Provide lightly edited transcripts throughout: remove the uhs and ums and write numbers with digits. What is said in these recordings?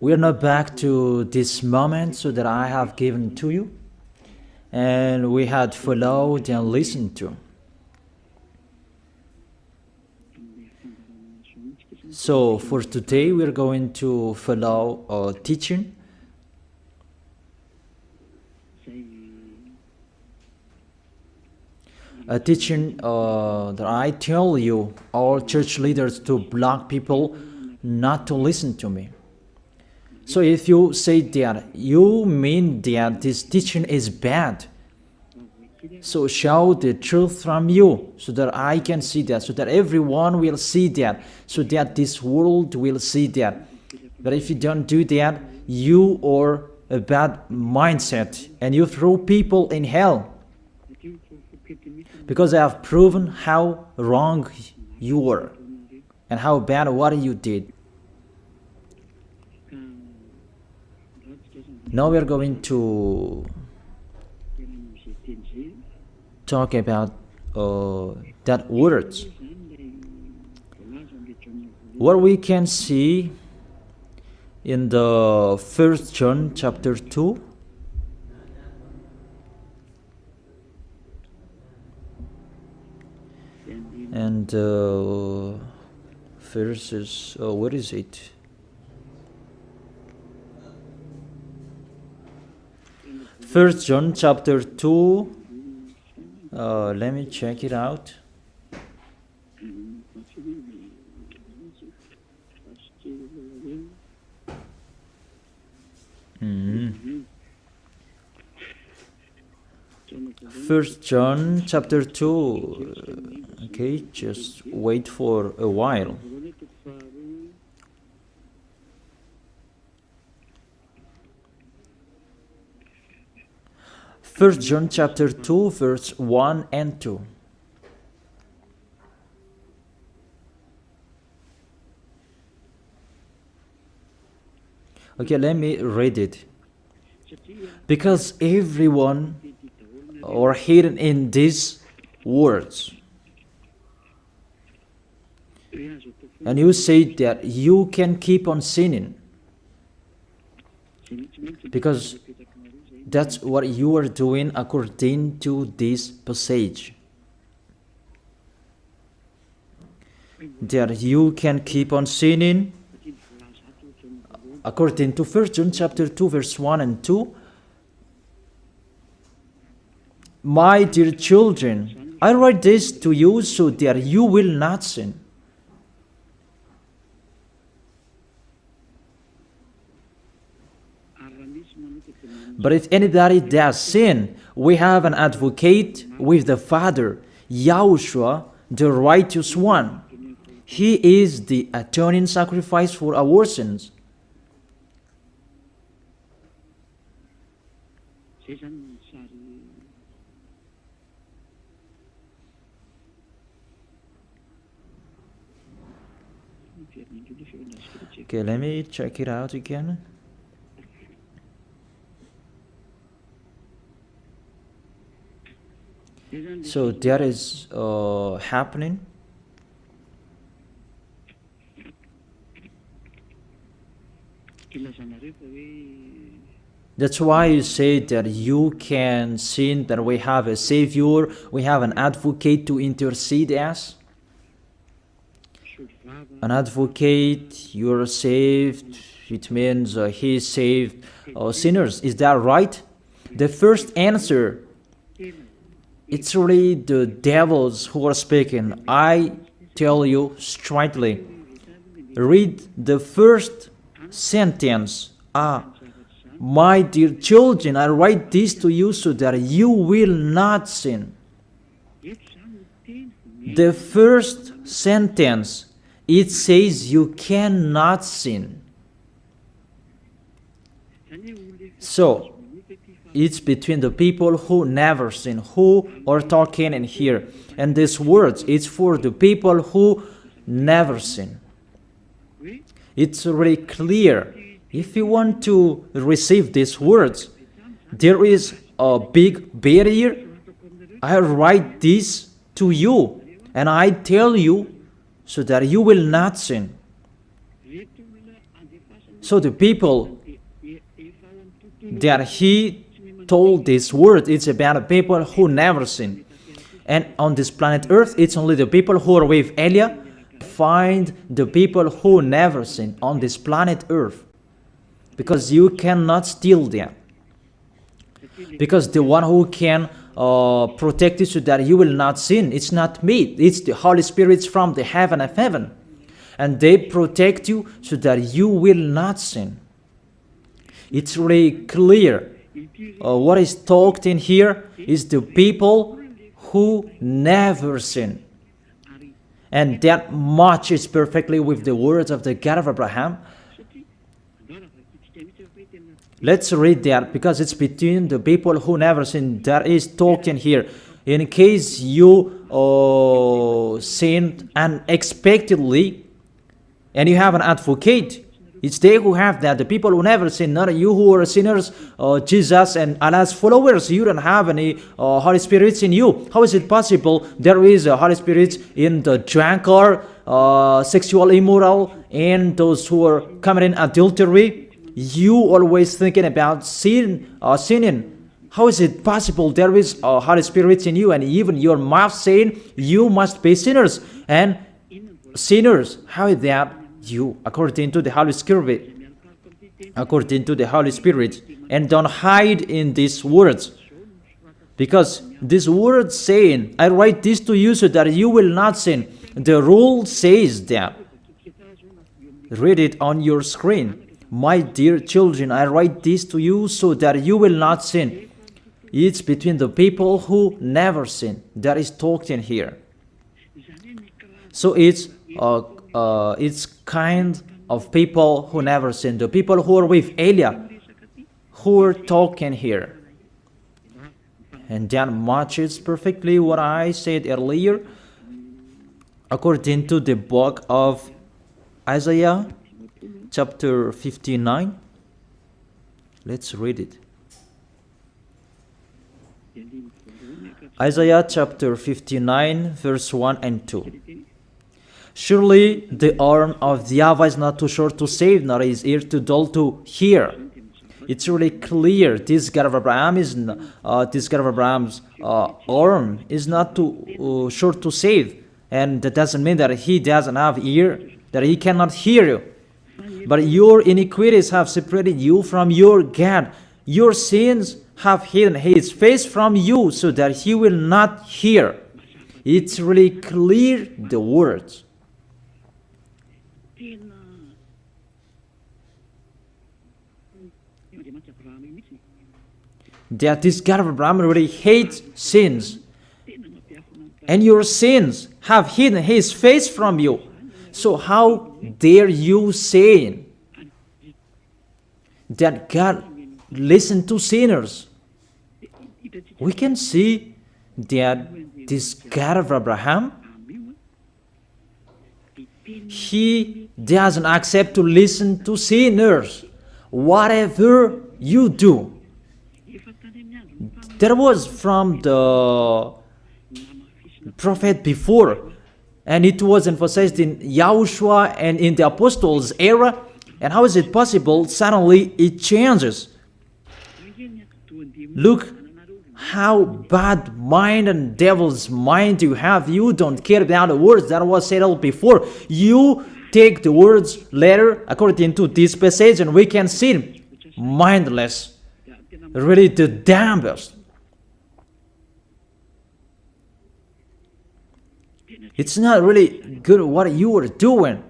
We are now back to this moment so that I have given to you, and we had followed and listened to. So for today, we are going to follow a teaching. A teaching that I tell you, all church leaders, to block people not to listen to me. So if you say that, you mean that this teaching is bad. So show the truth from you, so that I can see that, so that everyone will see that, so that this world will see that. But if you don't do that, you are a bad mindset, and you throw people in hell. Because I have proven how wrong you were, and how bad what you did. Now we are going to talk about that words. What we can see in the 1 John chapter 2. And verses, what is it? First John chapter 2. Let me check it out. First John chapter 2. Okay, just wait for a while. First John chapter 2, verse 1 and 2. Okay, let me read it. Because everyone are hidden in these words. And you say that you can keep on sinning, because that's what you are doing according to this passage. That you can keep on sinning according to 1 John chapter 2 verse 1 and 2. My dear children, I write this to you so that you will not sin. But if anybody does sin, we have an advocate with the Father, YAHOSHUAH, the righteous one. He is the atoning sacrifice for our sins. Okay, let me check it out again. So that is happening. That's why you say that you can sin, that we have a Savior, we have an advocate to intercede us. An advocate, you're saved, it means he saved sinners. Is that right? The first answer, it's really the devils who are speaking. I tell you straightly, read the first sentence. My dear children, I write this to you so that you will not sin. The first sentence, it says you cannot sin. So, it's between the people who never sin, who are talking in here. And these words, it's for the people who never sin. It's really clear. If you want to receive these words, there is a big barrier. I write this to you, and I tell you so that you will not sin. So the people that he told this word, it's about the people who never sin. And on this planet Earth, it's only the people who are with Elia find the people who never sin on this planet Earth. Because you cannot steal them. Because the one who can protect you so that you will not sin, it's not me, it's the Holy Spirit from the heaven of heaven. And they protect you so that you will not sin. It's really clear. What is talked in here is the people who never sin. And that matches perfectly with the words of the God of Abraham. Let's read that because it's between the people who never sin that is talked in here. In case you sinned unexpectedly and you have an advocate, it's they who have that, the people who never sin, not you who are sinners, Jesus and Allah's followers. You don't have any Holy Spirits in you. How is it possible there is a Holy Spirit in the drunkard, sexual immoral, and those who are committing adultery? You always thinking about sinning. How is it possible there is a Holy Spirit in you and even your mouth saying you must be sinners? And sinners, how is that you? According to the Holy Spirit. According to the Holy Spirit. And don't hide in these words. Because this word saying, I write this to you so that you will not sin. The rule says that. Read it on your screen. My dear children, I write this to you so that you will not sin. It's between the people who never sin. That is talked in here. So it's kind of people who never sin. The people who are with Elia, who are talking here. And that matches perfectly what I said earlier. According to the book of Isaiah, chapter 59. Let's read it. Isaiah chapter 59, verse 1 and 2. Surely the arm of YAHVAH is not too short to save, nor his ear too dull to hear. It's really clear. This God of Abraham is Abraham's arm is not too short to save, and that doesn't mean that he doesn't have ear, that he cannot hear you. But your iniquities have separated you from your God. Your sins have hidden his face from you so that he will not hear. It's really clear, the words. That this God of Abraham really hates sins. And your sins have hidden his face from you. So how dare you say that God listens to sinners? We can see that this God of Abraham, he doesn't accept to listen to sinners. Whatever you do. There was from the prophet before, and it was emphasized in YAHOSHUAH and in the apostles' era. And how is it possible suddenly it changes? Look how bad mind and devil's mind you have. You don't care about the words that was said before. You take the words later according to this passage, and we can see mindless, really the damnedest. It's not really good what you are doing.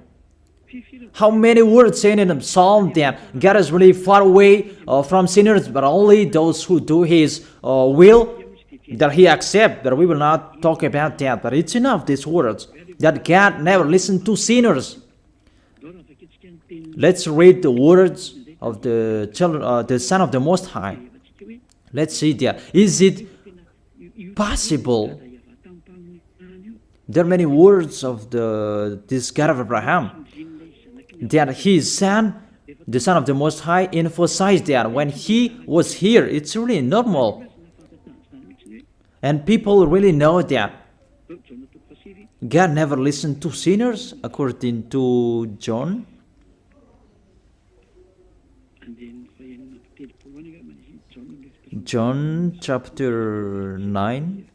How many words saying in the psalm that God is really far away from sinners, but only those who do his will, that he accepts. But we will not talk about that. But it's enough, these words, that God never listened to sinners. Let's read the words of the children, the Son of the Most High. Let's see that. Is it possible? There are many words of this God of Abraham that his son, the Son of the Most High, emphasized that when he was here. It's really normal. And people really know that God never listened to sinners, according to John. John chapter 9.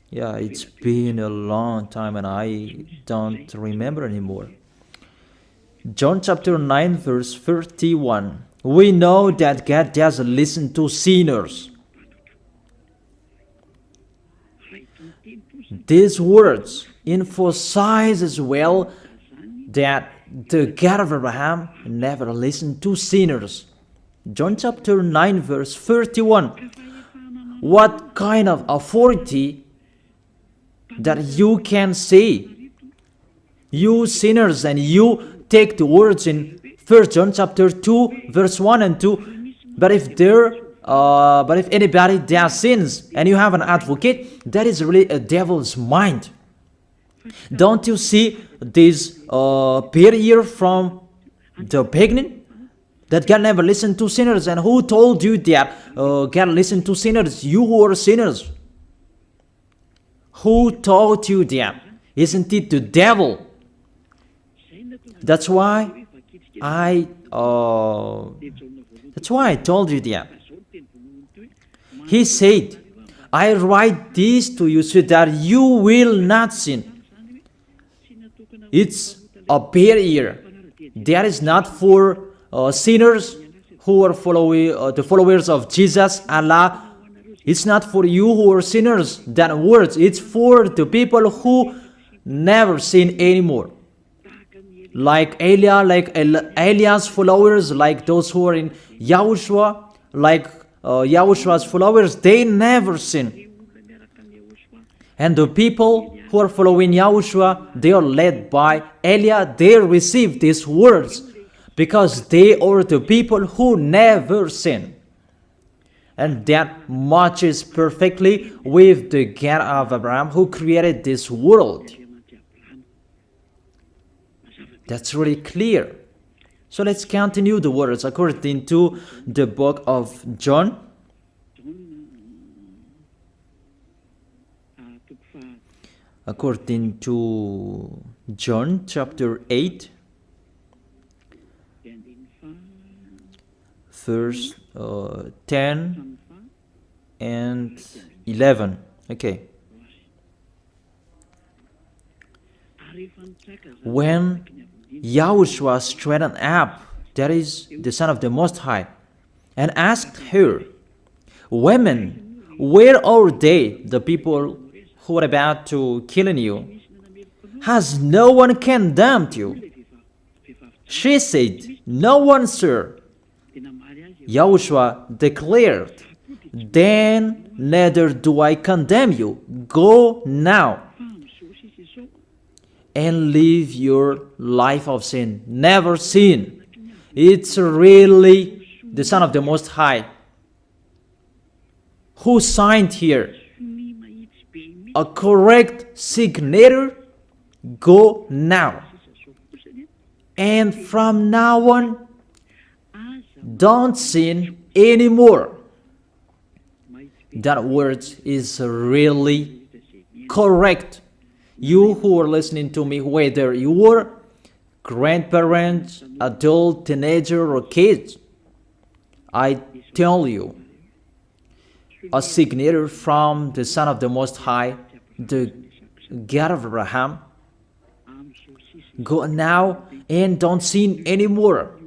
Yeah, it's been a long time and I don't remember anymore. John chapter 9 verse 31. We know that God doesn't listen to sinners. These words emphasize as well that the God of Abraham never listened to sinners. John chapter 9 verse 31. What kind of authority that you can say, you sinners, and you take the words in 1 John chapter 2 verse 1 and 2. But if anybody does sins and you have an advocate, that is really a devil's mind. Don't you see this barrier from the beginning? That God never listened to sinners. And who told you that God listened to sinners? You who are sinners. Who told you that? Isn't it the devil? That's why I told you that. He said, I write this to you so that you will not sin. It's a barrier. That is not for sinners who are the followers of Jesus, Allah. It's not for you who are sinners, that words. It's for the people who never sin anymore. Like Elias followers, like those who are in YAHOSHUAH, like YAHOSHUAH's followers, they never sin. And the people who are following YAHOSHUAH, they are led by Elias. They receive these words because they are the people who never sin. And that matches perfectly with the God of Abraham who created this world. That's really clear. So let's continue the words according to the book of John. According to John chapter 8, verse 10 and 11. Okay. When YAHOSHUAH straightened up, that is the Son of the Most High, and asked her, Women, where are they, the people who are about to kill you? Has no one condemned you? She said, No one, sir. YAHOSHUAH declared, Then neither do I condemn you. Go now and live your life of sin. Never sin. It's really the Son of the Most High who signed here a correct signature. Go now. And from now on, don't sin anymore. That word is really correct. You who are listening to me, whether you are grandparents, adult, teenager, or kids, I tell you, a signature from the Son of the Most High, the God of Abraham. Go now and don't sin anymore.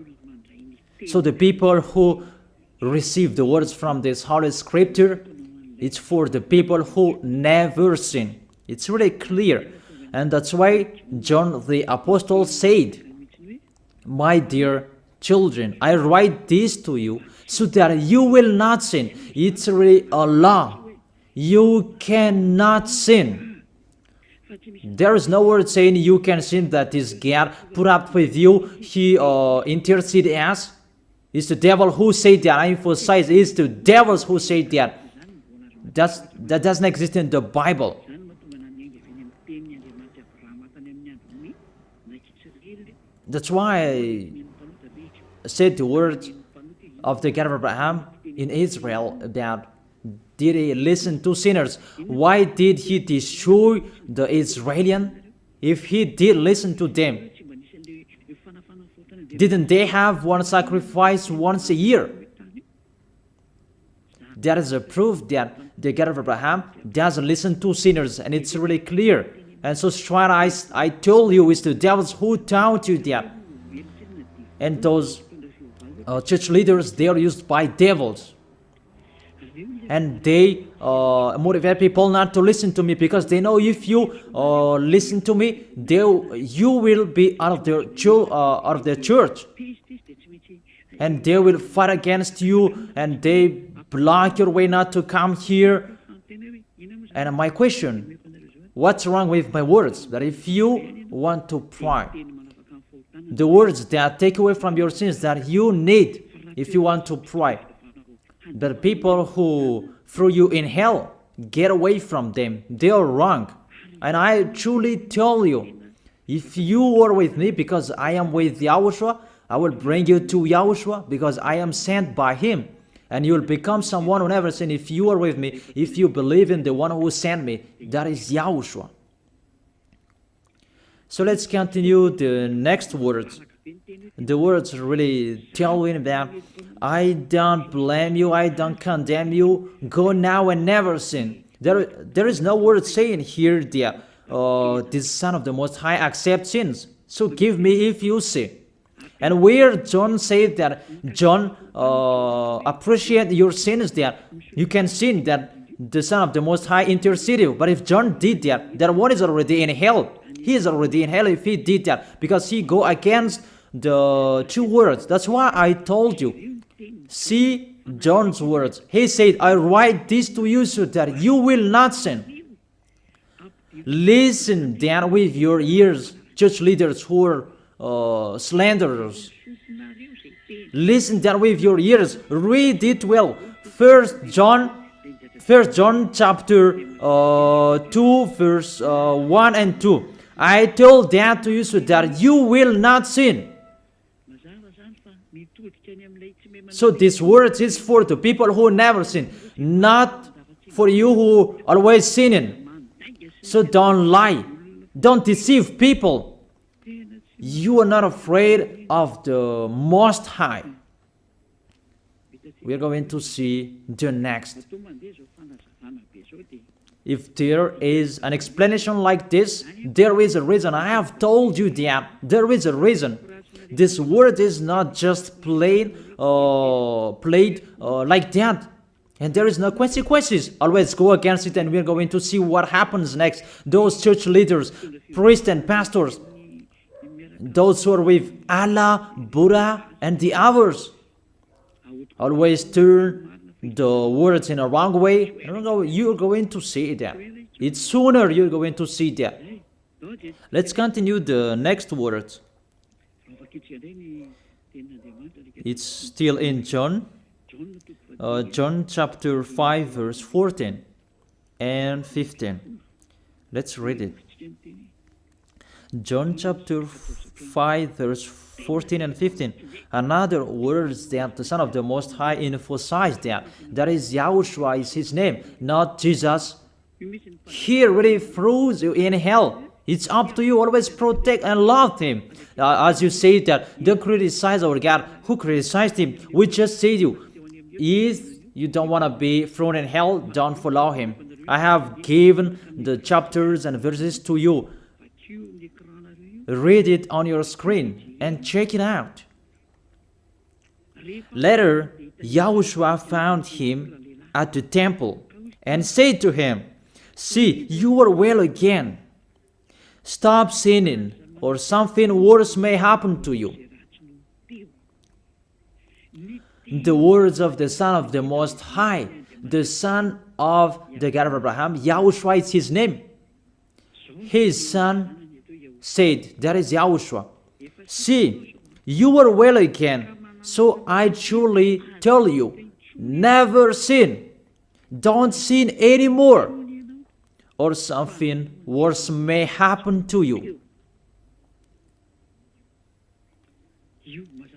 So the people who receive the words from this Holy Scripture, it's for the people who never sin. It's really clear. And that's why John the Apostle said, My dear children, I write this to you so that you will not sin. It's really a law. You cannot sin. There is no word saying you can sin that is God put up with you. He intercede as. It's the devil who said that. I emphasize, it's the devils who say that. That doesn't exist in the Bible. That's why I said the words of the God of Abraham in Israel about did he listen to sinners? Why did he destroy the Israelites if he did listen to them? Didn't they have one sacrifice once a year? That is a proof that the God of Abraham doesn't listen to sinners, and it's really clear. And so what I told you is the devils who taught you that. And those church leaders, they are used by devils. And they motivate people not to listen to me, because they know if you listen to me, you will be out of their church. And they will fight against you, and they block your way not to come here. And my question, what's wrong with my words? That if you want to pray, the words that take away from your sins that you need if you want to pray, the people who threw you in hell, get away from them. They are wrong. And I truly tell you, if you are with me, because I am with YAHOSHUAH, I will bring you to YAHOSHUAH, because I am sent by him. And you will become someone who never sinned if you are with me, if you believe in the one who sent me. That is YAHOSHUAH. So let's continue the next words. The words really tell him that I don't blame you, I don't condemn you, go now and never sin. There is no word saying here that this Son of the Most High accepts sins. So give me if you sin. And where John said that John appreciate your sins, that you can sin, that the Son of the Most High interceded. But if John did that, that one is already in hell. He is already in hell if he did that, because he go against the two words. That's why I told you. See John's words. He said, I write this to you so that you will not sin. Listen then with your ears, church leaders who are slanderers. Listen then with your ears. Read it well. First John chapter 2 verse 1 and 2. I told that to you so that you will not sin. So this word is for the people who never sin, not for you who always sinning. So don't lie. Don't deceive people. You are not afraid of the Most High. We are going to see the next. If there is an explanation like this, there is a reason. I have told you that there is a reason. This word is not just played like that. And there is no consequences. Always go against it, and we're going to see what happens next. Those church leaders, priests and pastors, those who are with Allah, Buddha, and the others, always turn the words in a wrong way. You're going to see that. It's sooner you're going to see that. Let's continue the next words. It's still in John. John chapter 5 verse 14 and 15. Let's read it. John chapter 5 verse 14 and 15. Another words that the Son of the Most High emphasized that is YAHOSHUAH is his name, not Jesus. He really throws you in hell. It's up to you. Always protect and love him. As you say that, don't criticize our God. Who criticized him? We just say to you, if you don't want to be thrown in hell, don't follow him. I have given the chapters and verses to you. Read it on your screen and check it out. Later, YAHOSHUAH found him at the temple and said to him, see, you are well again. Stop sinning, or something worse may happen to you. The words of the Son of the Most High, the Son of the God of Abraham, YAHOSHUAH is his name. His son said, that is YAHOSHUAH. See, you are well again, so I truly tell you, never sin. Don't sin anymore, or something worse may happen to you.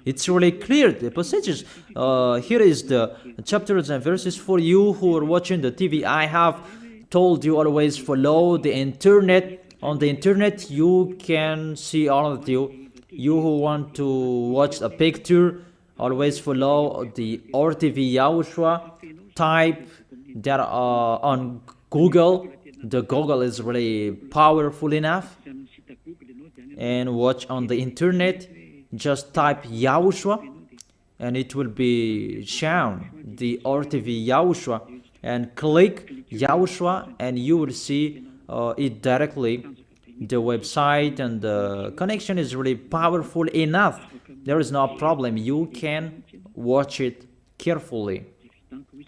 It's really clear, the passages. Here is the chapters and verses for you who are watching the TV. I have told you always follow the internet. On the internet, you can see all of you. You who want to watch a picture, always follow the RTV YAHOSHUAH type that on Google. The Google is really powerful enough. And watch on the internet, just type YAHOSHUAH and it will be shown the RTV YAHOSHUAH, and click YAHOSHUAH and you will see it directly, the website, and the connection is really powerful enough. There is no problem, you can watch it carefully.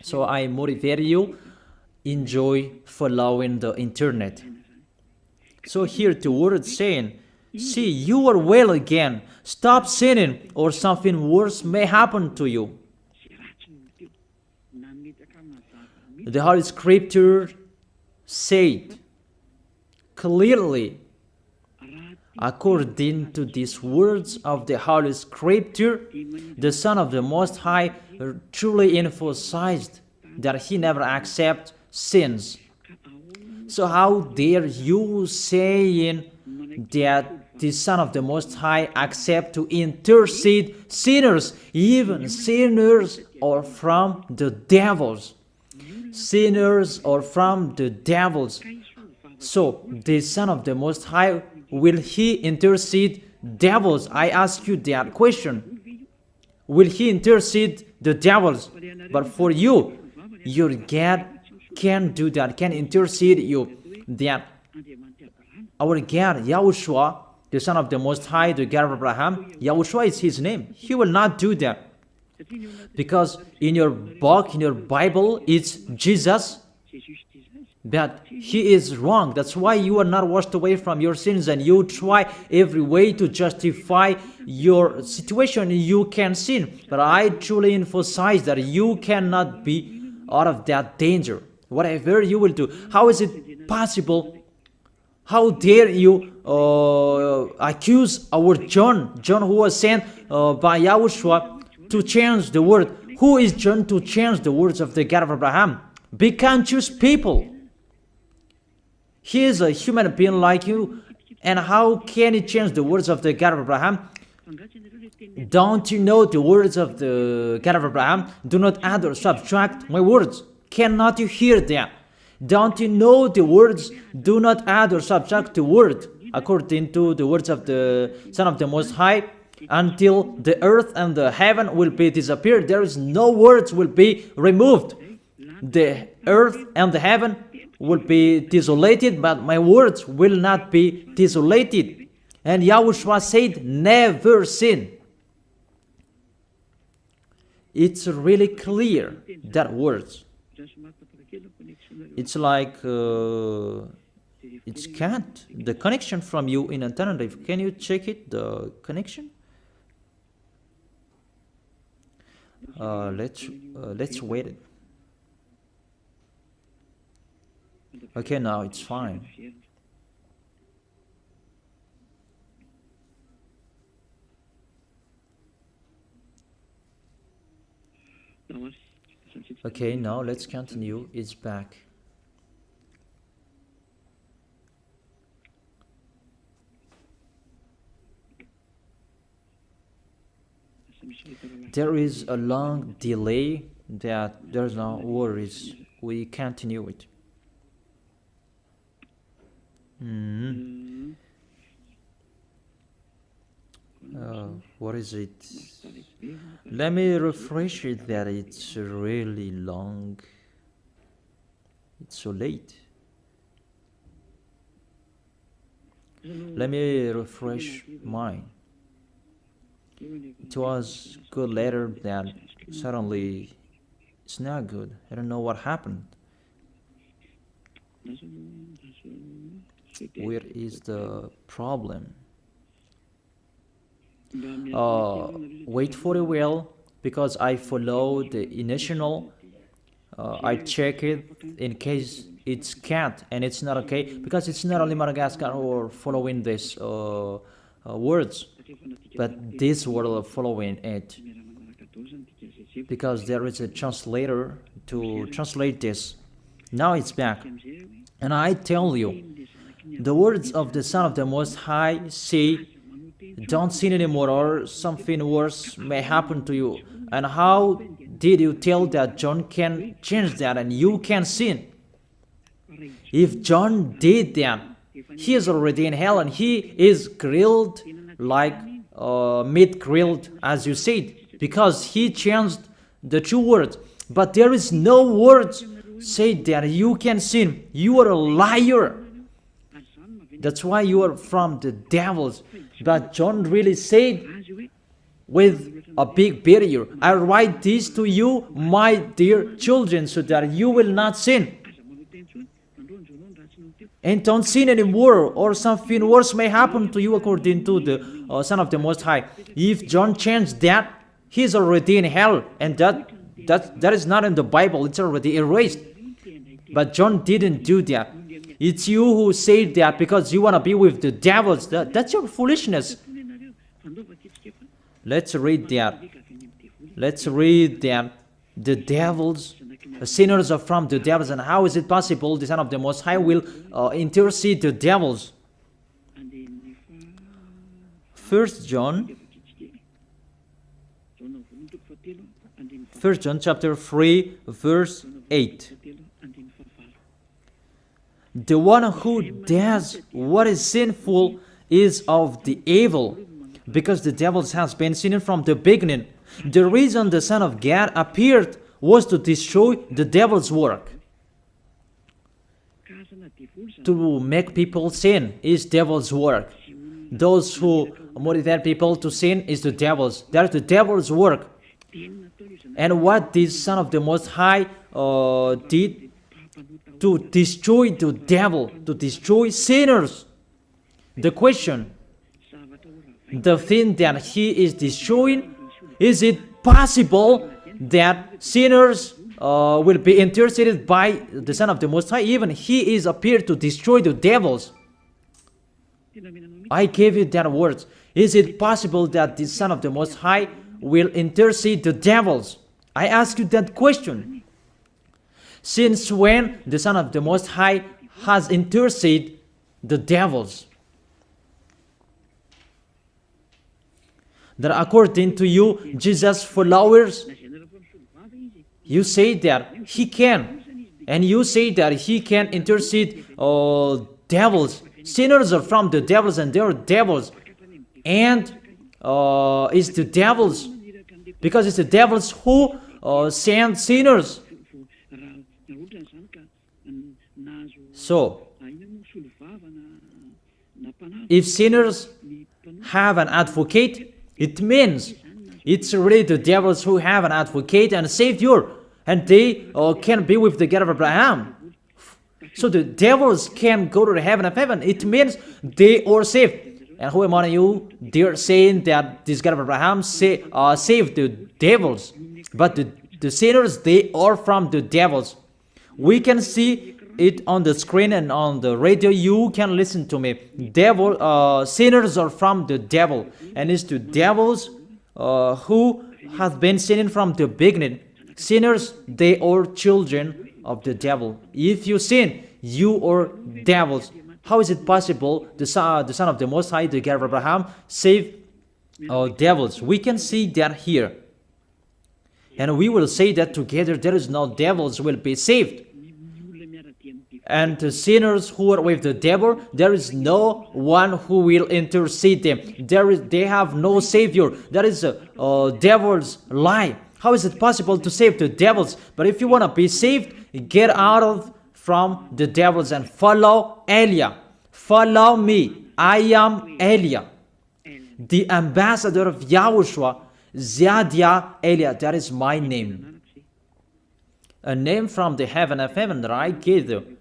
So I motivate you, enjoy following the internet. So here the word saying, see, you are well again, stop sinning or something worse may happen to you. The Holy Scripture said clearly, according to these words of the Holy Scripture, the Son of the Most High truly emphasized that he never accepts sins. So how dare you saying that the Son of the Most High accept to intercede sinners, even sinners or from the devils. Sinners or from the devils. So the Son of the Most High, will he intercede devils? I ask you that question. Will he intercede the devils? But for you, your God can do that, can intercede you. That our God, YAHOSHUAH, the Son of the Most High, the God of Abraham, YAHOSHUAH is his name. He will not do that. Because in your book, in your Bible, it's Jesus, but he is wrong. That's why you are not washed away from your sins and you try every way to justify your situation. You can sin. But I truly emphasize that you cannot be out of that danger. Whatever you will do. How is it possible? How dare you accuse our John who was sent by YAHOSHUAH to change the word? Who is John to change the words of the God of Abraham? Be conscious people. He is a human being like you, and how can he change the words of the God of Abraham? Don't you know the words of the God of Abraham? Do not add or subtract my words. Cannot you hear that? Don't you know the words? Do not add or subtract the word, according to the words of the Son of the Most High, until the earth and the heaven will be disappeared. There is no words will be removed. The earth and the heaven will be desolated, but my words will not be desolated. And YAHOSHUAH said, never sin. It's really clear, that words. It's like it's can't. The connection from you in alternative. Can you check it? The connection. Let's wait it. Okay, now it's fine. Okay, now let's continue. It's back. There is a long delay, that there's no worries. We continue it. What is it? Let me refresh it, that it's really long. It's so late. Let me refresh mine. It was good later, that suddenly it's not good. I don't know what happened. Where is the problem? Wait for a while, because I follow the initial. I check it in case it's cat and it's not okay, because it's not only Madagascar who are following this words, but this world following it, because there is a translator to translate this. Now it's back, and I tell you, the words of the Son of the Most High say, don't sin anymore or something worse may happen to you. And how did you tell that John can change that and you can sin? If John did that, he is already in hell and he is grilled like meat grilled, as you said, because he changed the two words. But there is no words say that you can sin. You are a liar. That's why you are from the devils. But John really said with a big barrier, I write this to you, my dear children, so that you will not sin. And don't sin anymore, or something worse may happen to you, according to the Son of the Most High. If John changed that, he is already in hell, and that is not in the Bible. It's already erased. But John didn't do that. It's you who say that because you want to be with the devils. That's your foolishness. Let's read that. Let's read that. The devils, sinners are from the devils. And how is it possible the Son of the Most High will intercede the devils? 1 John chapter 3, verse 8. The one who does what is sinful is of the evil, because the devils has been sinning from the beginning. The reason the Son of God appeared was to destroy the devil's work. To make people sin is devil's work. Those who motivate people to sin is the devil's. That's the devil's work. And what this Son of the Most High did to destroy the devil, to destroy sinners. The question, the thing that he is destroying, is it possible that sinners will be interceded by the Son of the Most High? Even he is appeared to destroy the devils. I gave you that words. Is it possible that the Son of the Most High will intercede the devils? I ask you that question. Since when the Son of the Most High has interceded the devils? That according to you, Jesus' followers, you say that he can, and you say that he can intercede devils. Sinners are from the devils and they are devils. And it's the devils, because it's the devils who send sinners. So, if sinners have an advocate, it means it's really the devils who have an advocate and a savior, and they can be with the God of Abraham. So the devils can go to the heaven of heaven. It means they are saved. And who among you, they're saying that this God of Abraham saved the devils. But the sinners, they are from the devils. We can see it on the screen and on the radio. You can listen to me. Sinners are from the devil. And it's the devils who have been sinning from the beginning. Sinners, they are children of the devil. If you sin, you are devils. How is it possible the Son of the Most High, the God of Abraham, save devils? We can see that here. And we will say that together there is no devils will be saved. And the sinners who are with the devil, there is no one who will intercede them. They have no savior. That is a devil's lie. How is it possible to save the devils? But if you want to be saved, get out from the devils and follow Elia. Follow me. I am Elia, the ambassador of Yahushua, Ziadia Elia. That is my name. A name from the heaven of heaven that I gave you.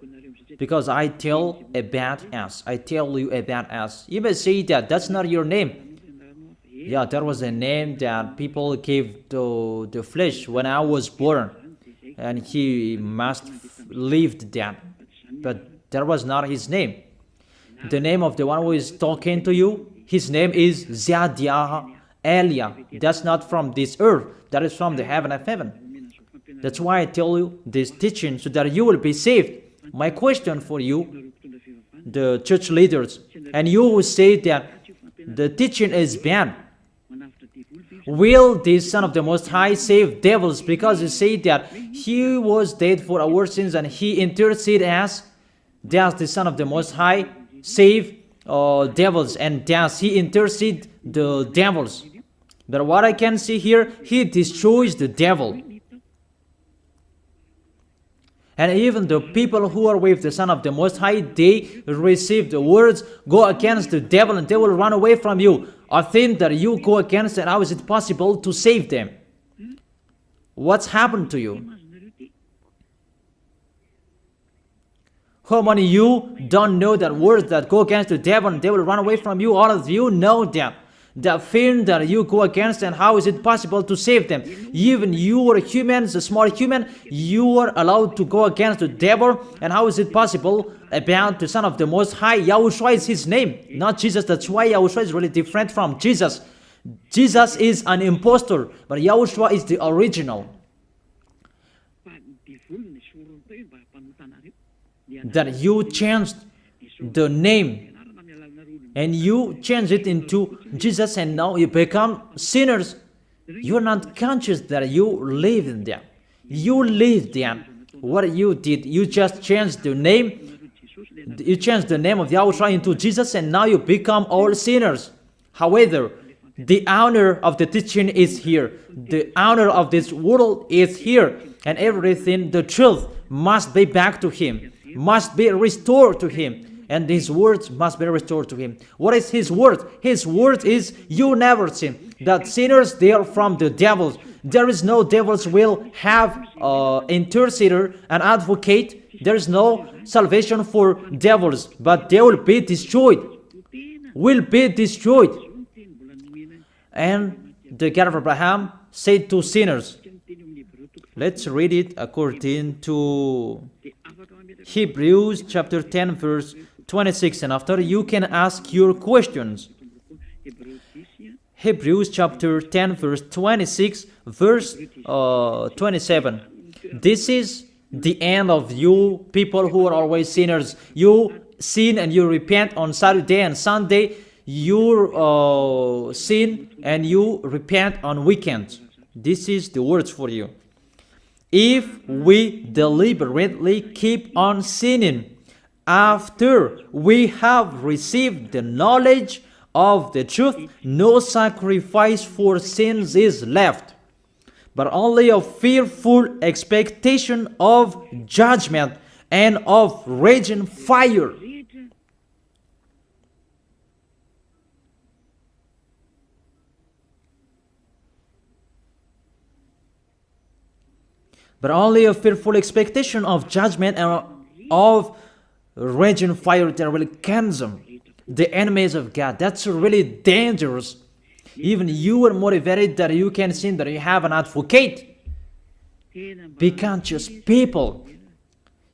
Because I tell about us. I tell you about us. You may say that that's not your name. Yeah, that was a name that people gave to the flesh when I was born. And he must have lived that. But that was not his name. The name of the one who is talking to you, his name is Ziadia Elia. That's not from this earth. That is from the heaven of heaven. That's why I tell you this teaching, so that you will be saved. My question for you, the church leaders, and you who say that the teaching is bad. Will the Son of the Most High save devils? Because you say that He was dead for our sins and He interceded as. Does the Son of the Most High save devils, and does He intercede the devils? But what I can see here, He destroys the devil. And even the people who are with the Son of the Most High, they receive the words, go against the devil and they will run away from you. A thing that you go against, and how is it possible to save them? What's happened to you? How many of you don't know that words that go against the devil and they will run away from you? All of you know that. The thing that you go against, and how is it possible to save them? Even you are humans, a small human, you are allowed to go against the devil, and how is it possible about the Son of the Most High? YAHOSHUAH is His name, not Jesus. That's why YAHOSHUAH is really different from Jesus. Jesus is an impostor, but YAHOSHUAH is the original. That you changed the name and you change it into Jesus, and now you become sinners. You are not conscious that you live in them. You live them. What you did, you just changed the name. You changed the name of YAHOSHUAH into Jesus, and now you become all sinners. However, the honor of the teaching is here. The honor of this world is here. And everything, the truth, must be back to Him, must be restored to Him. And His words must be restored to Him. What is His word? His word is, you never sin. That sinners, they are from the devils. There is no devils will have intercessor, an advocate. There is no salvation for devils, but they will be destroyed. Will be destroyed. And the God of Abraham said to sinners. Let's read it according to Hebrews chapter 10 verse 26, and after you can ask your questions. Hebrews chapter 10 verse 26 verse 27. This is the end of you people who are always sinners. You sin and you repent on Saturday and Sunday. You sin and you repent on weekends. This is the words for you. If we deliberately keep on sinning after we have received the knowledge of the truth, no sacrifice for sins is left, but only a fearful expectation of judgment and of raging fire. But only a fearful expectation of judgment and of raging fire that will consume the enemies of God. That's really dangerous. Even you are motivated that you can sin, that you have an advocate. Be conscious, people.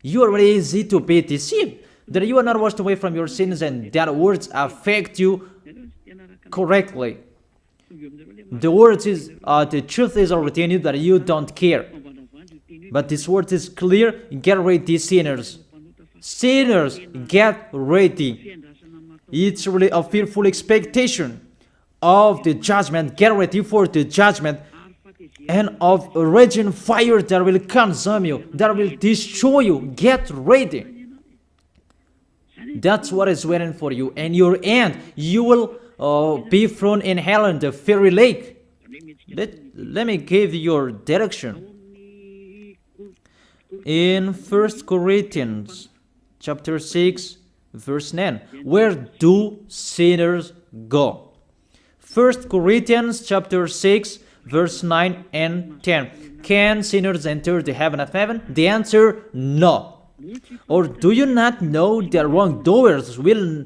You are really easy to be deceived. That you are not washed away from your sins and that words affect you correctly. The words is, the truth is already in you that you don't care. But this word is clear. Get ready, sinners. Sinners, get ready. It's really a fearful expectation of the judgment. Get ready for the judgment and of a raging fire that will consume you, that will destroy you. Get ready. That's what is waiting for you. And your end, you will be thrown in hell in the fiery lake. Let me give you your direction. In 1 Corinthians chapter 6 verse 9, where do sinners go? 1 Corinthians chapter 6 verse 9 and 10. Can sinners enter the heaven of heaven? The answer, no. Or do you not know that wrongdoers will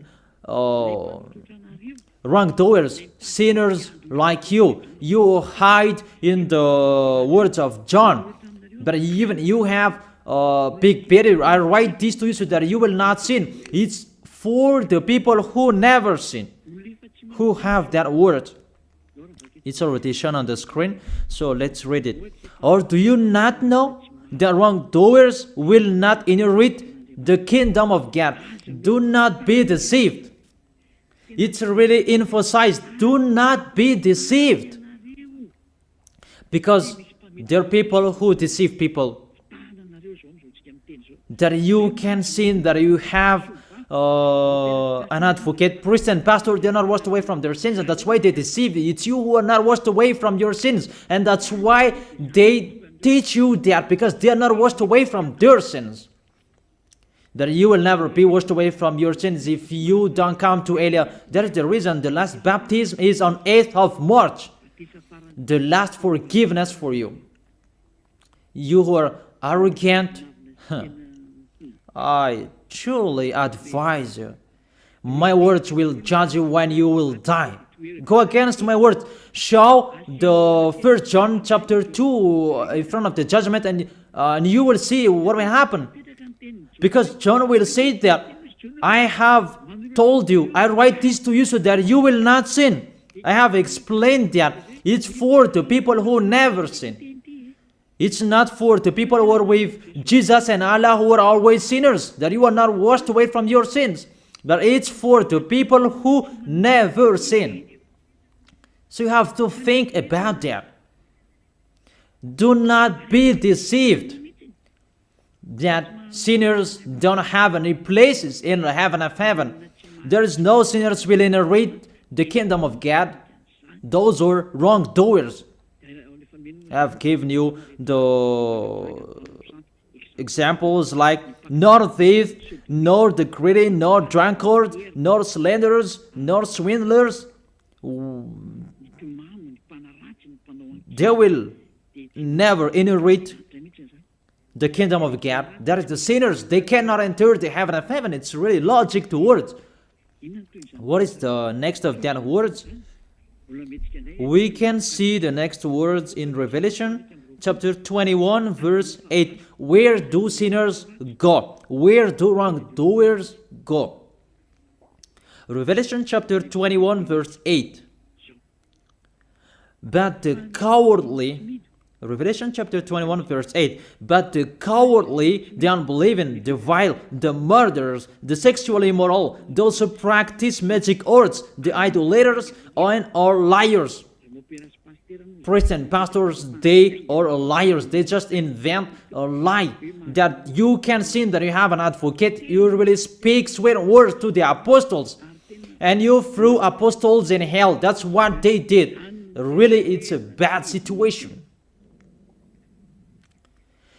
wrongdoers, sinners like you hide in the words of John. But even you have big barrier. I write this to you so that you will not sin. It's for the people who never sin, who have that word. It's already shown on the screen, so let's read it. Or do you not know that wrongdoers will not inherit the kingdom of God? Do not be deceived. It's really emphasized. Do not be deceived. Because there are people who deceive people. That you can sin, that you have an advocate, priest and pastor, they're not washed away from their sins, and that's why they deceive you. It's you who are not washed away from your sins, and that's why they teach you that, because they are not washed away from their sins. That you will never be washed away from your sins if you don't come to Elia. That is the reason the last baptism is on 8th of March. The last forgiveness for you. You who are arrogant, I truly advise you. My words will judge you when you will die. Go against my words. Show the 1 John chapter 2 in front of the judgment, and you will see what will happen. Because John will say that, I have told you, I write this to you so that you will not sin. I have explained that it's for the people who never sin. It's not for the people who are with Jesus and Allah, who are always sinners, that you are not washed away from your sins. But it's for the people who never sin. So you have to think about that. Do not be deceived that sinners don't have any places in the heaven of heaven. There is no sinners will inherit the kingdom of God. Those are wrongdoers. I have given you the examples like nor thief, nor the greedy, nor drunkard, nor slanderers, nor swindlers. They will never inherit the kingdom of God. That is the sinners. They cannot enter the heaven of heaven. It's really logic to words. What is the next of that words? We can see the next words in Revelation chapter 21 verse 8. Where do sinners go? Where do wrongdoers go? Revelation chapter 21 verse 8. But the cowardly, Revelation chapter 21 verse 8, but the cowardly, the unbelieving, the vile, the murderers, the sexually immoral, those who practice magic arts, the idolaters, and are liars. Priests and pastors, they are liars. They just invent a lie that you can sin, that you have an advocate. You really speak sweet words to the apostles, and you threw apostles in hell. That's what they did. Really, it's a bad situation.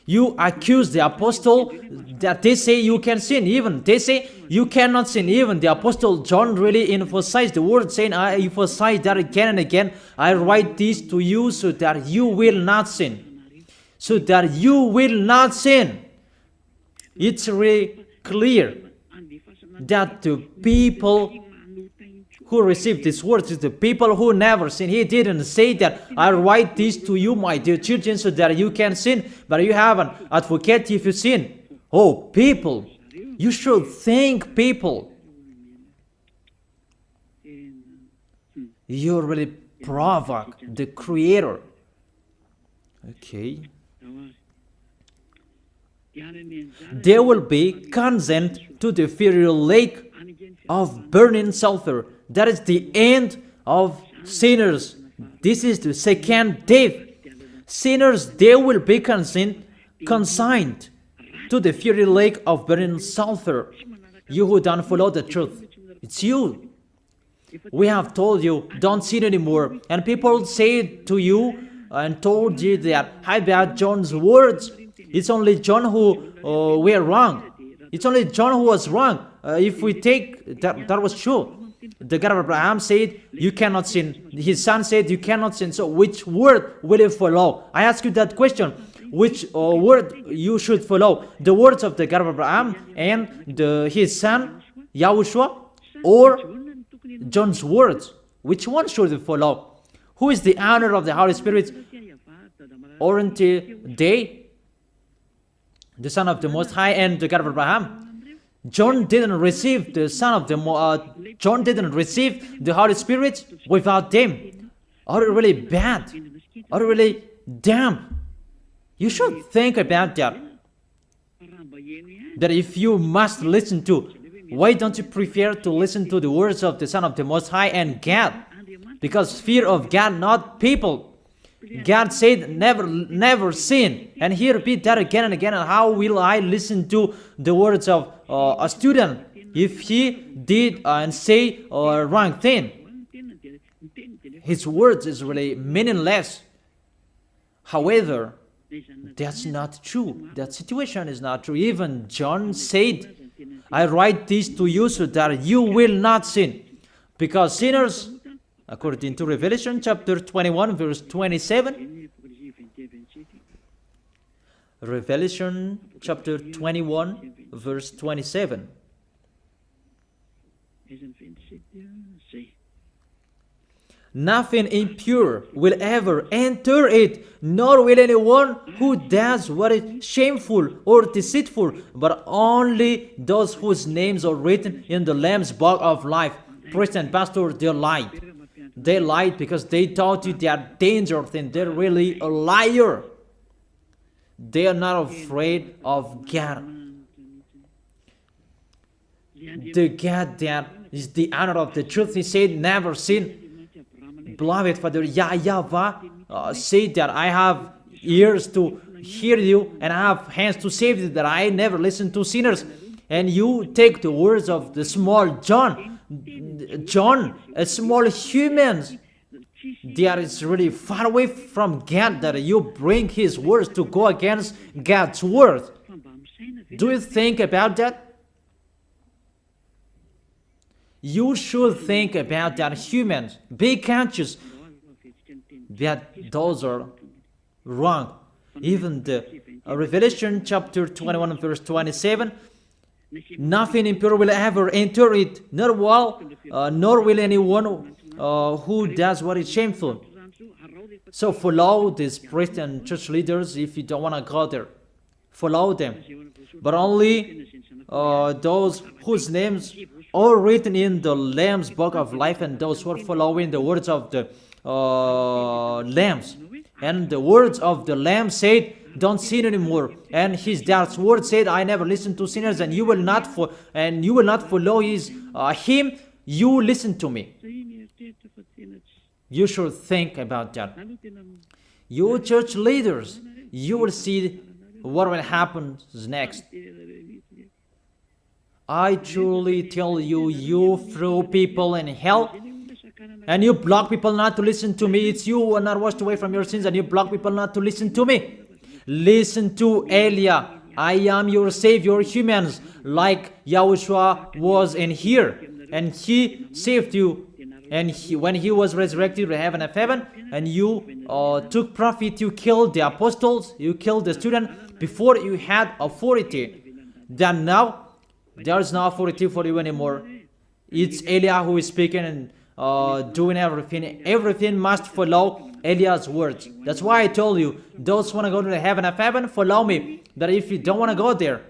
You accuse the apostle that they say you can sin. Even they say you cannot sin. Even the apostle John really emphasized the word, saying, I emphasize that again and again. I write this to you so that you will not sin. So that you will not sin. It's really clear that the people who received these words is the people who never sin. He didn't say that I write this to you, my dear children, so that you can sin, but you have an advocate if you sin. Oh, people, you should think, people. You really provoke the Creator. Okay. They will be condemned to the fiery lake of burning sulfur. That is the end of sinners. This is the second death. Sinners, they will be consigned to the fiery lake of burning sulfur. You who don't follow the truth, it's you. We have told you, don't sin anymore. And people say to you and told you that, how about John's words? It's only John who were wrong. It's only John who was wrong. If we take that was true. The God of Abraham said, you cannot sin. His son said, you cannot sin. So which word will you follow? I ask you that question. Which word you should follow? The words of the God of Abraham and his son, YAHOSHUAH, or John's words? Which one should you follow? Who is the owner of the Holy Spirit? Aren't they the Son of the Most High and the God of Abraham? John didn't receive the John didn't receive the Holy Spirit without them. Are you really bad? Are you really damn? You should think about that. That if you must listen to, why don't you prefer to listen to the words of the Son of the Most High and God? Because fear of God, not people. God said, never sin. And he repeat that again and again. And how will I listen to the words of a student if he did and say a wrong thing? His words is really meaningless. However, that's not true. That situation is not true. Even John said, I write this to you so that you will not sin. Because sinners, according to Revelation chapter 21, verse 27, Revelation chapter 21, verse 27. Nothing impure will ever enter it, nor will anyone who does what is shameful or deceitful, but only those whose names are written in the Lamb's book of life. Priest and pastor, they lied. They lied because they taught you they are dangerous and they're really a liar. They are not afraid of God. The God that is the honor of the truth, he said, never sin. Beloved Father, YAHVAH said that I have ears to hear you and I have hands to save you, that I never listen to sinners. And you take the words of the small John, a small humans, that is really far away from God, that you bring his words to go against God's word. Do you think about that? You should think about that, humans. Be conscious that those are wrong. Even the Revelation chapter 21 verse 27, nothing impure will ever enter it, nor will anyone who does what is shameful. So follow these priests and church leaders if you don't want to go there. Follow them. But only those whose names are written in the Lamb's book of life, and those who are following the words of the Lambs. And the words of the Lamb said, don't sin anymore. And his dad's word said, I never listen to sinners, and you will not follow him. You listen to me. You should think about that. You church leaders, you will see what will happen next. I truly tell you, you throw people in hell and you block people not to listen to me. It's you who are not washed away from your sins and you block people not to listen to me. Listen to Elia. I am your savior, humans, like YAHOSHUAH was in here. And he saved you. And when he was resurrected to heaven of heaven, and you took profit, you killed the apostles, you killed the student before you had authority. Then now, there is no authority for you anymore. It's Elia who is speaking and doing everything. Everything must follow Eliah's words. That's why I told you, those who want to go to the heaven of heaven, follow me. That if you don't want to go there,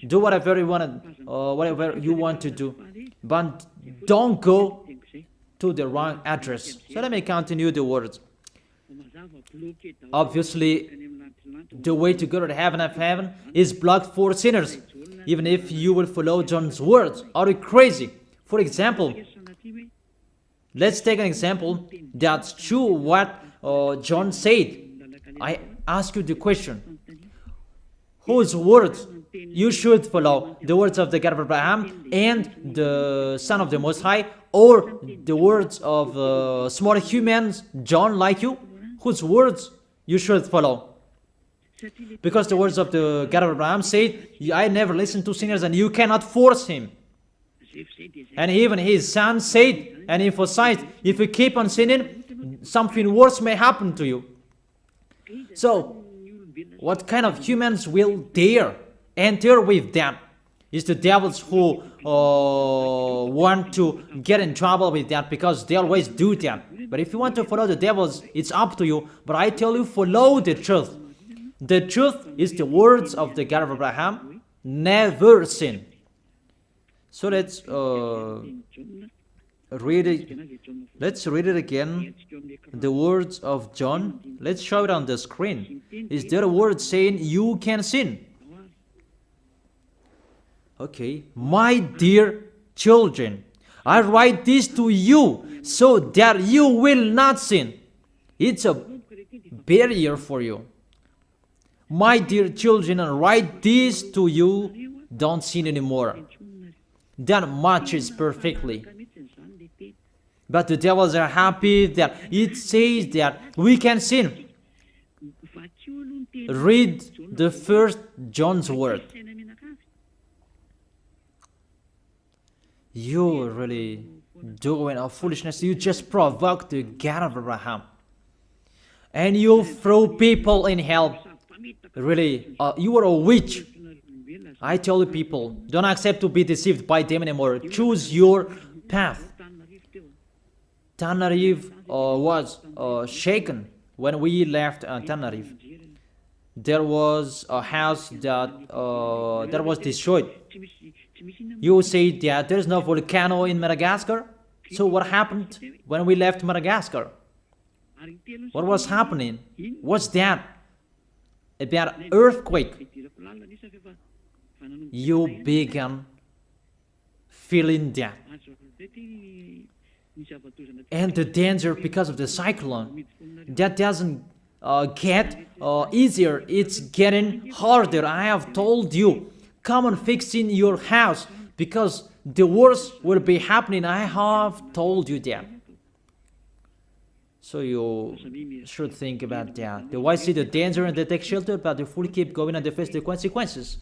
do whatever you want to do. But don't go to the wrong address. So let me continue the words. Obviously, the way to go to the heaven of heaven is blocked for sinners. Even if you will follow John's words. Are you crazy? For example, let's take an example that's true what John said. I ask you the question. Whose words you should follow? The words of the God of Abraham and the Son of the Most High, or the words of small humans, John like you? Whose words you should follow? Because the words of the God of Abraham said, I never listen to sinners and you cannot force him. And even his son said and emphasized, if you keep on sinning, something worse may happen to you. So, what kind of humans will dare enter with that? It's the devils who want to get in trouble with that, because they always do that. But if you want to follow the devils, it's up to you. But I tell you, follow the truth. The truth is the words of the God of Abraham, never sin. So let's read it. Let's read it again. The words of John. Let's show it on the screen. Is there a word saying you can sin? Okay. My dear children, I write this to you so that you will not sin. It's a barrier for you. My dear children, I write this to you, don't sin anymore. That matches perfectly. But the devils are happy that it says that we can sin. Read the first John's word. You really doing a foolishness. You just provoke the God of Abraham. And you throw people in hell. Really, you are a witch. I tell you people, don't accept to be deceived by them anymore. Choose your path. Tanariv was shaken when we left Tanariv. There was a house that was destroyed. You say that there is no volcano in Madagascar. So what happened when we left Madagascar? What was happening? What's that? About earthquake. You began feeling that. And the danger because of the cyclone, that doesn't get easier. It's getting harder. I have told you, come on fixing your house because the worst will be happening. I have told you that. So you should think about that. The wise see the danger and they take shelter, but the fool keep going and they face the consequences.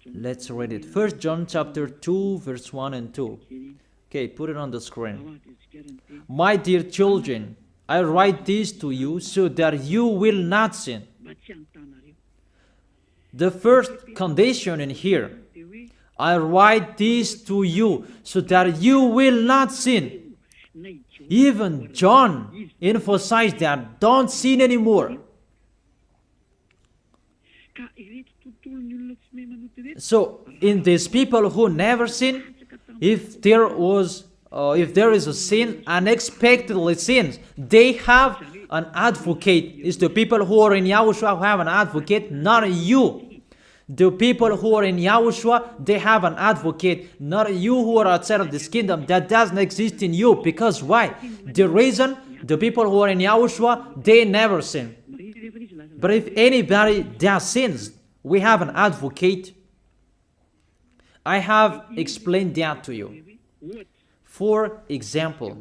Let's read it. 1 John chapter 2, verse 1 and 2. Okay, put it on the screen. My dear children, I write this to you so that you will not sin. The first condition in here, I write this to you so that you will not sin. Even John emphasized that, don't sin anymore. So, in these people who never sin, if there is a sin, unexpectedly sins, they have an advocate. It's the people who are in Yahushua who have an advocate, not you. The people who are in Yahushua, they have an advocate, not you who are outside of this kingdom. That doesn't exist in you. Because why? The reason, the people who are in Yahushua, they never sin. But if anybody does sins, we have an advocate. I have explained that to you. For example,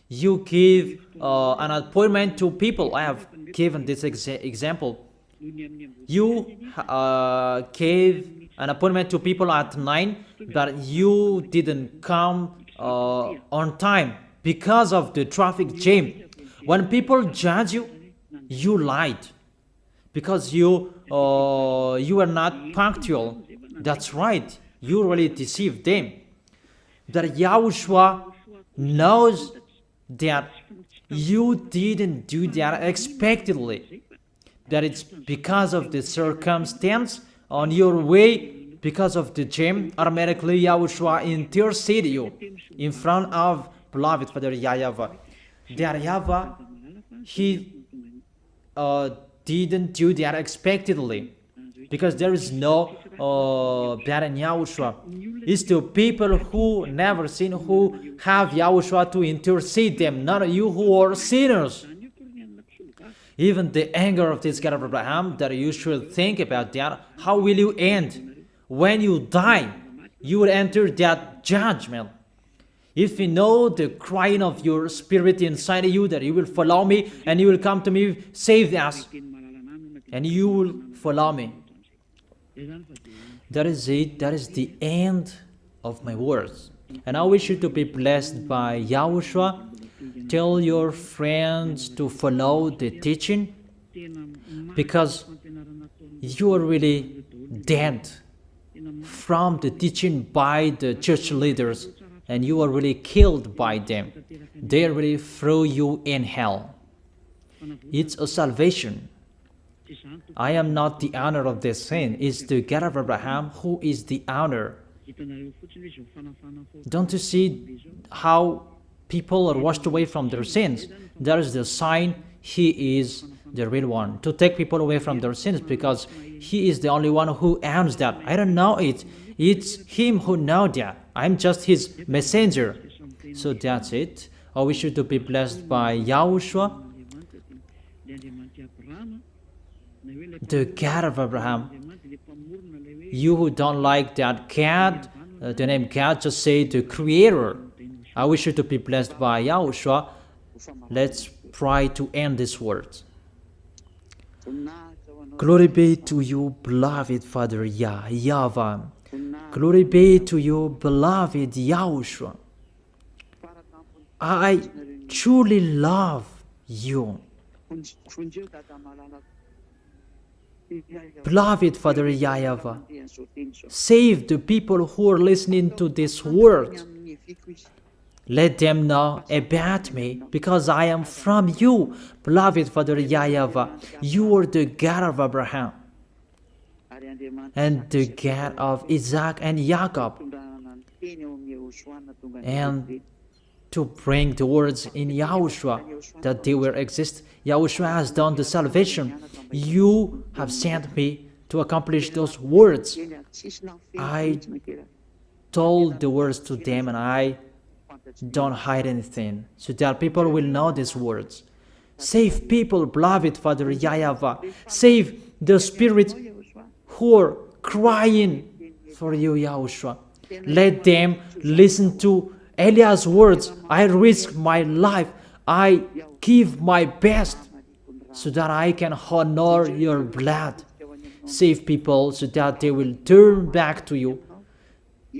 you give an appointment to people. I have given this example. You gave an appointment to people at 9, but you didn't come on time because of the traffic jam. When people judge you, you lied because you are not punctual. That's right. You really deceived them. That Yahushua knows that you didn't do that unexpectedly. That it's because of the circumstance on your way, because of the jam, automatically Yahushua intercede you in front of beloved Father YAHVAH. That YAHVAH, he didn't do that unexpectedly, because there is no bad in Yahushua. It's the people who never sin who have Yahushua to intercede them, not you who are sinners. Even the anger of this God of Abraham, that you should think about that. How will you end? When you die, you will enter that judgment. If you know the crying of your spirit inside of you, that you will follow me and you will come to me, save us, and you will follow me. That is it. That is the end of my words. And I wish you to be blessed by Yahushua. Tell your friends to follow the teaching, because you are really dead from the teaching by the church leaders, and you are really killed by them. They really throw you in hell. It's a salvation. I am not the owner of this sin. It's the God of Abraham who is the owner. Don't you see how people are washed away from their sins? That is the sign he is the real one, to take people away from their sins, because he is the only one who owns that. I don't know it. It's him who knows that. I'm just his messenger. So that's it. I wish you to be blessed by Yahushua. The God of Abraham. You who don't like that God, the name God, just say the Creator. I wish you to be blessed by Yahushua. Let's try to end this word. Glory be to you, beloved Father YAHVAH. Glory be to you, beloved Yahushua. I truly love you. Beloved Father YAHVAH, save the people who are listening to this word. Let them know about me, because I am from you. Beloved Father YAHVAH, you are the God of Abraham and the God of Isaac and Jacob. And to bring the words in Yahushua that they will exist. Yahushua has done the salvation. You have sent me to accomplish those words. I told the words to them, and I don't hide anything, so that people will know these words. Save people, beloved Father YAHVAH. Save the spirits who are crying for you, Yahushua. Let them listen to Eliah's words. I risk my life. I give my best so that I can honor your blood. Save people so that they will turn back to you.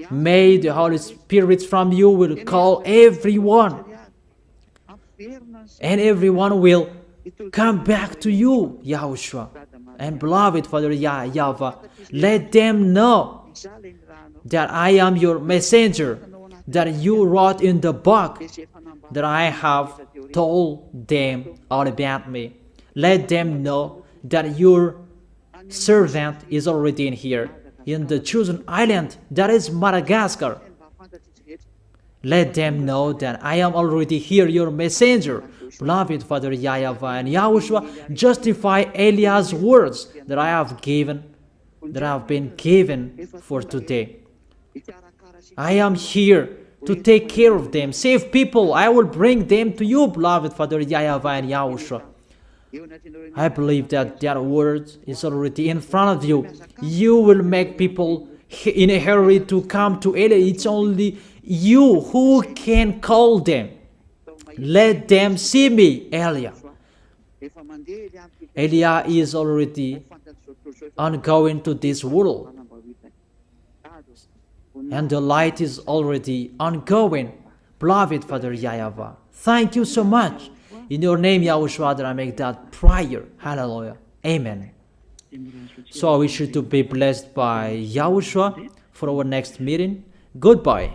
May the Holy Spirit from you will call everyone, and everyone will come back to you, Yahushua. And beloved Father YAHVAH, let them know that I am your messenger, that you wrote in the book, that I have told them all about me. Let them know that your servant is already in here, in the chosen island, that is Madagascar. Let them know that I am already here, your messenger. Beloved Father YAHVAH and Yahushua, justify Eliah's words that I have been given for today. I am here to take care of them. Save people. I will bring them to you, beloved Father YAHVAH and Yahushua. I believe that that word is already in front of you. You will make people in a hurry to come to Eliah. It's only you who can call them. Let them see me, Eliah. Eliah is already ongoing to this world, and the light is already ongoing. Beloved Father YAHVAH, thank you so much. In your name, Yahushua, that I make that prayer. Hallelujah. Amen. So I wish you to be blessed by Yahushua for our next meeting. Goodbye.